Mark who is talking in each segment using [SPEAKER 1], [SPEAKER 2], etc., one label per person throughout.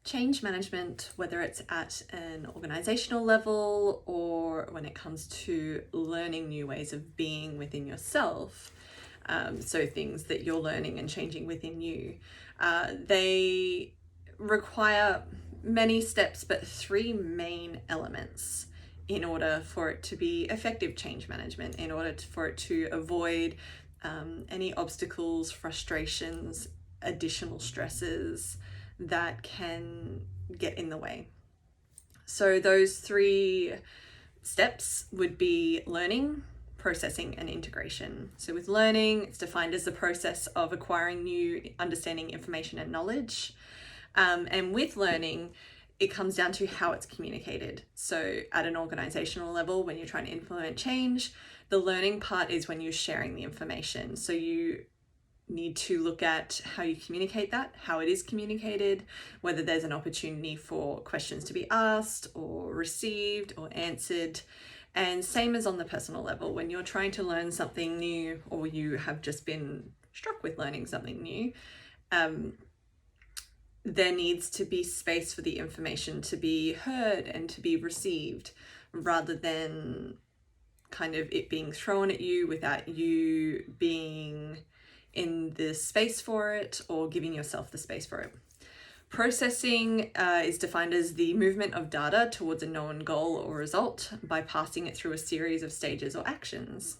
[SPEAKER 1] change management, whether it's at an organizational level or when it comes to learning new ways of being within yourself, so things that you're learning and changing within you, they require many steps, but three main elements in order for it to be effective change management, in order for it to avoid any obstacles, frustrations, additional stresses that can get in the way. So those three steps would be learning, processing, and integration. So with learning, it's defined as the process of acquiring new understanding, information, and knowledge. And with learning, it comes down to how it's communicated. So at an organizational level, when you're trying to implement change, the learning part is when you're sharing the information. So you need to look at how you communicate that, how it is communicated, whether there's an opportunity for questions to be asked or received or answered. And same as on the personal level, when you're trying to learn something new or you have just been struck with learning something new, there needs to be space for the information to be heard and to be received, rather than kind of it being thrown at you without you being in the space for it or giving yourself the space for it. Processing is defined as the movement of data towards a known goal or result by passing it through a series of stages or actions.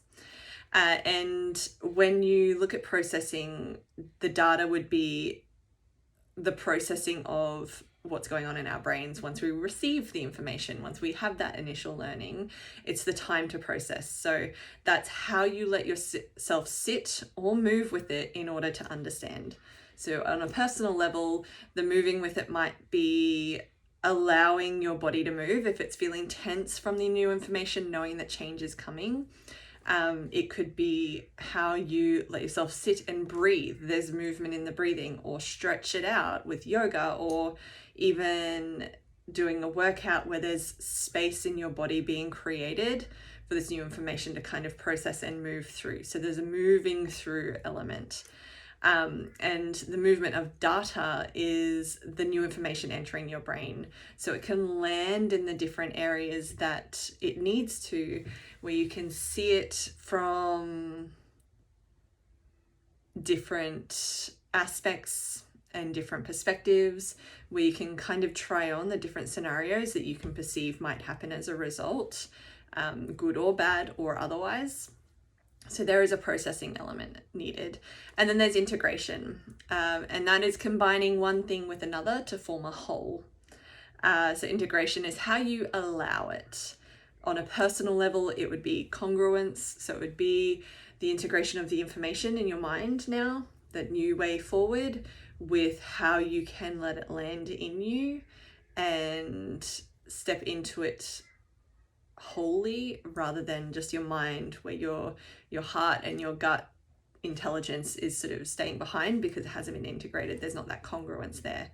[SPEAKER 1] And when you look at processing, the data would be the processing of what's going on in our brains once we receive the information, once we have that initial learning. It's the time to process. So that's how you let yourself sit or move with it in order to understand. So on a personal level, the moving with it might be allowing your body to move if it's feeling tense from the new information, knowing that change is coming. It could be how you let yourself sit and breathe. There's movement in the breathing, or stretch it out with yoga, or even doing a workout where there's space in your body being created for this new information to kind of process and move through. So there's a moving through element. And the movement of data is the new information entering your brain. So it can land in the different areas that it needs to, where you can see it from different aspects and different perspectives, where you can kind of try on the different scenarios that you can perceive might happen as a result, good or bad or otherwise. So there is a processing element needed. And then there's integration, and that is combining one thing with another to form a whole. So integration is how you allow it. On a personal level, it would be congruence. So it would be the integration of the information in your mind now, that new way forward, with how you can let it land in you and step into it wholly, rather than just your mind, where your heart and your gut intelligence is sort of staying behind because it hasn't been integrated. There's not that congruence there.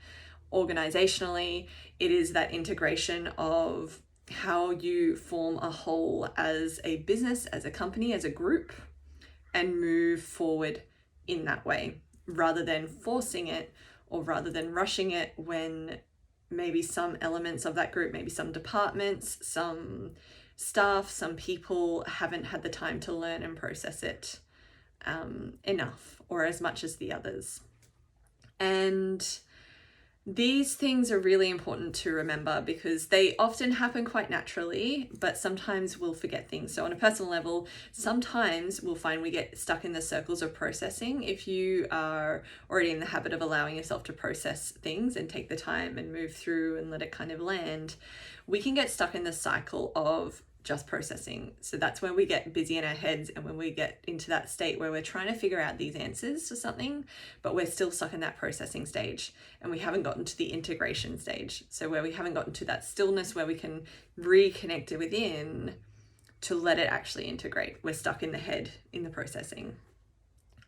[SPEAKER 1] Organizationally, it is that integration of how you form a whole as a business, as a company, as a group, and move forward in that way, rather than forcing it or rather than rushing it, when maybe some elements of that group, maybe some departments, some staff, some people haven't had the time to learn and process it enough or as much as the others. And these things are really important to remember because they often happen quite naturally, but sometimes we'll forget things. So on a personal level, sometimes we'll find we get stuck in the circles of processing. If you are already in the habit of allowing yourself to process things and take the time and move through and let it kind of land, we can get stuck in the cycle of just processing. So that's where we get busy in our heads, and when we get into that state where we're trying to figure out these answers to something, but we're still stuck in that processing stage and we haven't gotten to the integration stage. So where we haven't gotten to that stillness where we can reconnect it within to let it actually integrate. We're stuck in the head in the processing.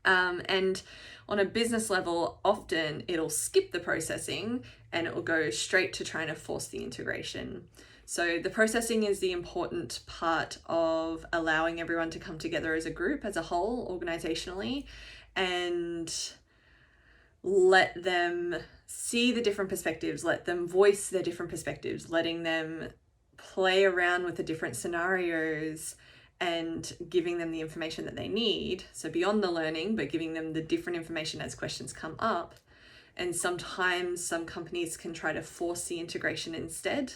[SPEAKER 1] And on a business level, often it'll skip the processing and it will go straight to trying to force the integration. So the processing is the important part of allowing everyone to come together as a group, as a whole, organizationally, and let them see the different perspectives, let them voice their different perspectives, letting them play around with the different scenarios and giving them the information that they need. So beyond the learning, but giving them the different information as questions come up. And sometimes some companies can try to force the integration instead,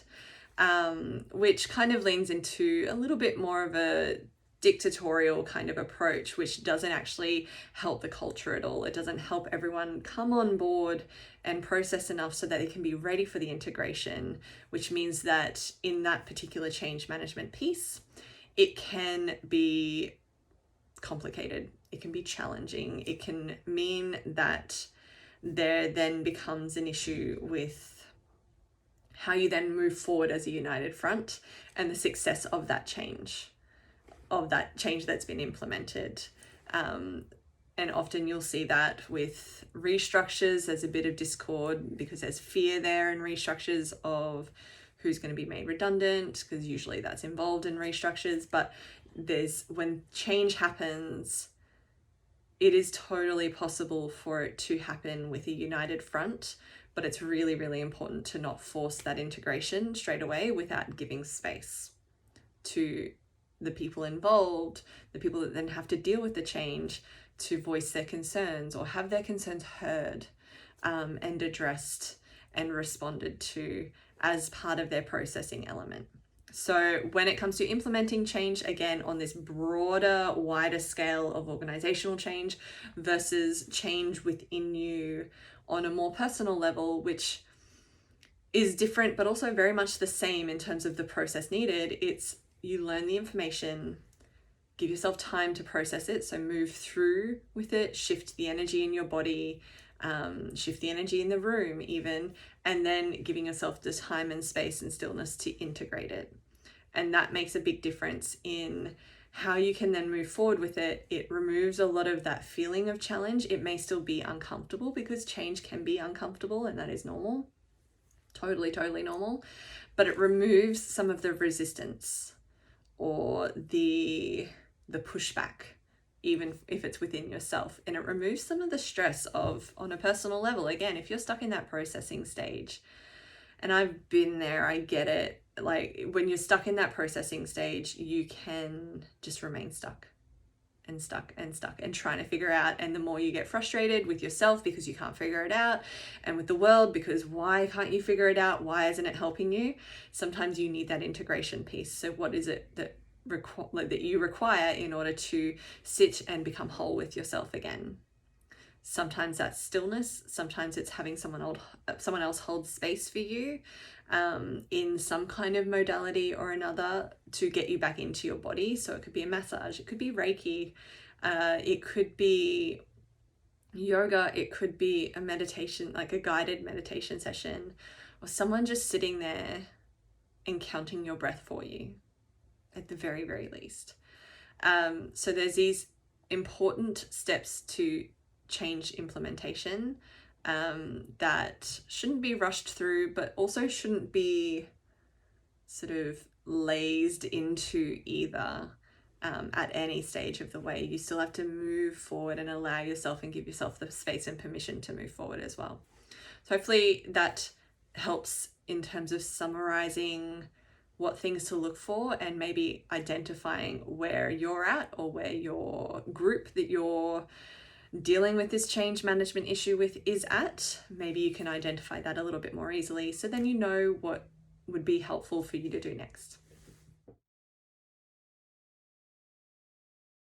[SPEAKER 1] which kind of leans into a little bit more of a dictatorial kind of approach, which doesn't actually help the culture at all. It doesn't help everyone come on board and process enough so that they can be ready for the integration, which means that in that particular change management piece, it can be complicated, it can be challenging, it can mean that there then becomes an issue with how you then move forward as a united front and the success of that change that's been implemented. And often you'll see that with restructures, there's a bit of discord because there's fear there in restructures of who's going to be made redundant, because usually that's involved in restructures. But when change happens, it is totally possible for it to happen with a united front, but it's really, really important to not force that integration straight away without giving space to the people involved, the people that then have to deal with the change, to voice their concerns or have their concerns heard and addressed and responded to as part of their processing element. So when it comes to implementing change, again, on this broader, wider scale of organizational change versus change within you on a more personal level, which is different, but also very much the same in terms of the process needed. It's you learn the information, give yourself time to process it. So move through with it, shift the energy in your body, shift the energy in the room even, and then giving yourself the time and space and stillness to integrate it. And that makes a big difference in how you can then move forward with it. It removes a lot of that feeling of challenge. It may still be uncomfortable because change can be uncomfortable, and that is normal. Totally, totally normal. But it removes some of the resistance or the pushback, even if it's within yourself. And it removes some of the stress of, on a personal level, again, if you're stuck in that processing stage, and I've been there, I get it. Like when you're stuck in that processing stage, you can just remain stuck and stuck and stuck and trying to figure out. And the more you get frustrated with yourself because you can't figure it out, and with the world because why can't you figure it out? Why isn't it helping you? Sometimes you need that integration piece. So what is it that you require in order to sit and become whole with yourself again? Sometimes that's stillness. Sometimes it's having someone else hold space for you in some kind of modality or another to get you back into your body. So it could be a massage, it could be Reiki, it could be yoga, it could be a meditation, like a guided meditation session, or someone just sitting there and counting your breath for you at the very, very least. So there's these important steps to change implementation that shouldn't be rushed through, but also shouldn't be sort of lazed into either at any stage of the way. You still have to move forward and allow yourself and give yourself the space and permission to move forward as well. So hopefully that helps in terms of summarizing what things to look for and maybe identifying where you're at or where your group that you're dealing with this change management issue with is at. Maybe you can identify that a little bit more easily, so then you know what would be helpful for you to do next.